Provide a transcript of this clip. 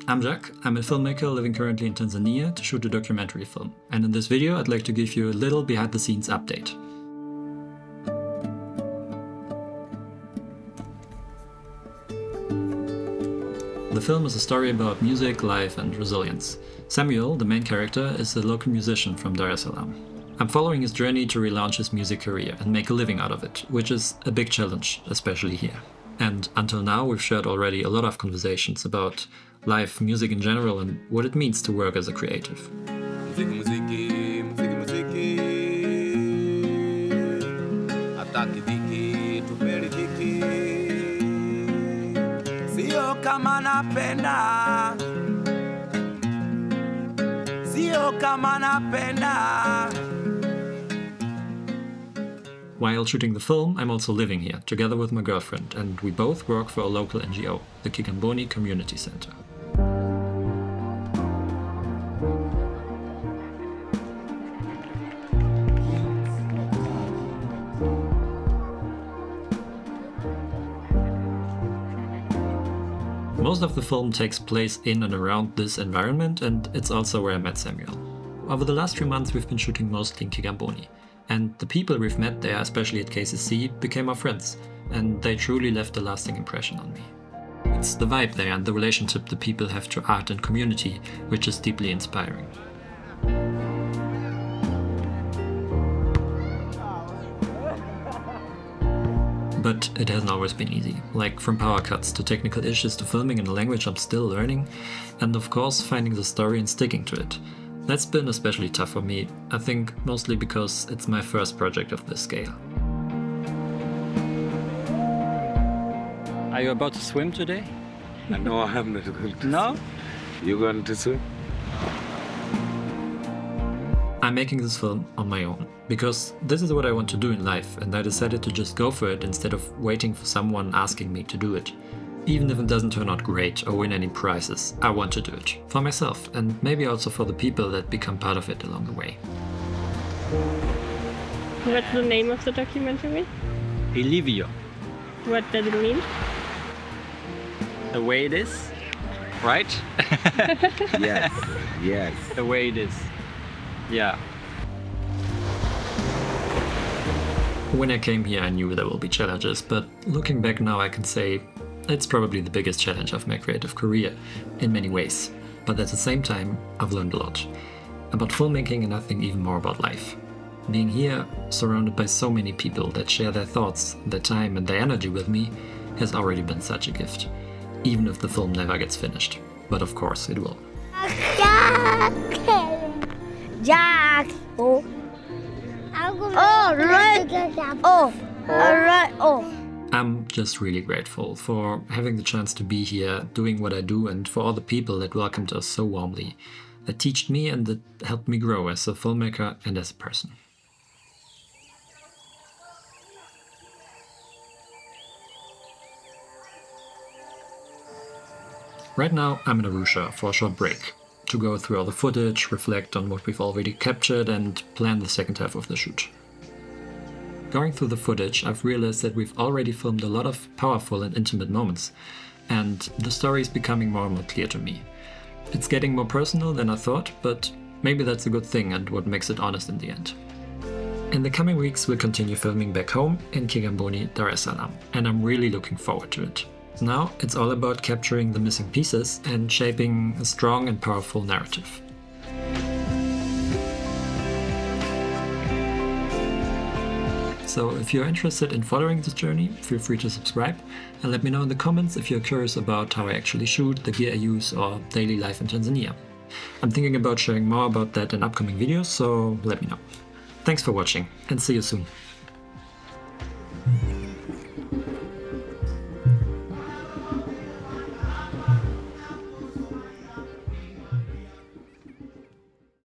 I'm Jack, I'm a filmmaker living currently in Tanzania to shoot a documentary film, and in this video I'd like to give you a little behind-the-scenes update. The film is a story about music, life and resilience. Samuel, the main character, is a local musician from Dar es Salaam. I'm following his journey to relaunch his music career and make a living out of it, which is a big challenge, especially here. And until now we've shared already a lot of conversations about life, music in general, and what it means to work as a creative. While shooting the film, I'm also living here, together with my girlfriend, and we both work for a local NGO, the Kigamboni Community Center. Most of the film takes place in and around this environment, and it's also where I met Samuel. Over the last few months we've been shooting mostly in Kigamboni, and the people we've met there, especially at KCC, became our friends, and they truly left a lasting impression on me. It's the vibe there and the relationship the people have to art and community which is deeply inspiring. But it hasn't always been easy, like from power cuts to technical issues to filming in a language I'm still learning, and of course finding the story and sticking to it. That's been especially tough for me, I think mostly because it's my first project of this scale. Are you about to swim today? No, I'm not going to No? swim. You going to swim? I'm making this film on my own, because this is what I want to do in life, and I decided to just go for it instead of waiting for someone asking me to do it. Even if it doesn't turn out great or win any prizes, I want to do it. For myself, and maybe also for the people that become part of it along the way. What's the name of the documentary? Elivio. What does it mean? The way it is, right? Yes, yes. The way it is. Yeah. When I came here I knew there will be challenges, but looking back now I can say it's probably the biggest challenge of my creative career, in many ways. But at the same time, I've learned a lot. About filmmaking and I think even more about life. Being here, surrounded by so many people that share their thoughts, their time and their energy with me, has already been such a gift. Even if the film never gets finished. But of course it will. Jack. Oh. Oh, right. Oh. All right. Oh. I'm just really grateful for having the chance to be here, doing what I do, and for all the people that welcomed us so warmly, that taught me and that helped me grow as a filmmaker and as a person. Right now I'm in Arusha for a short break, to go through all the footage, reflect on what we've already captured and plan the second half of the shoot. Going through the footage, I've realized that we've already filmed a lot of powerful and intimate moments, and the story is becoming more and more clear to me. It's getting more personal than I thought, but maybe that's a good thing and what makes it honest in the end. In the coming weeks we'll continue filming back home in Kigamboni, Dar es Salaam, and I'm really looking forward to it. Now it's all about capturing the missing pieces and shaping a strong and powerful narrative. So if you're interested in following this journey, feel free to subscribe and let me know in the comments if you're curious about how I actually shoot, the gear I use, or daily life in Tanzania. I'm thinking about sharing more about that in upcoming videos, so let me know. Thanks for watching and see you soon.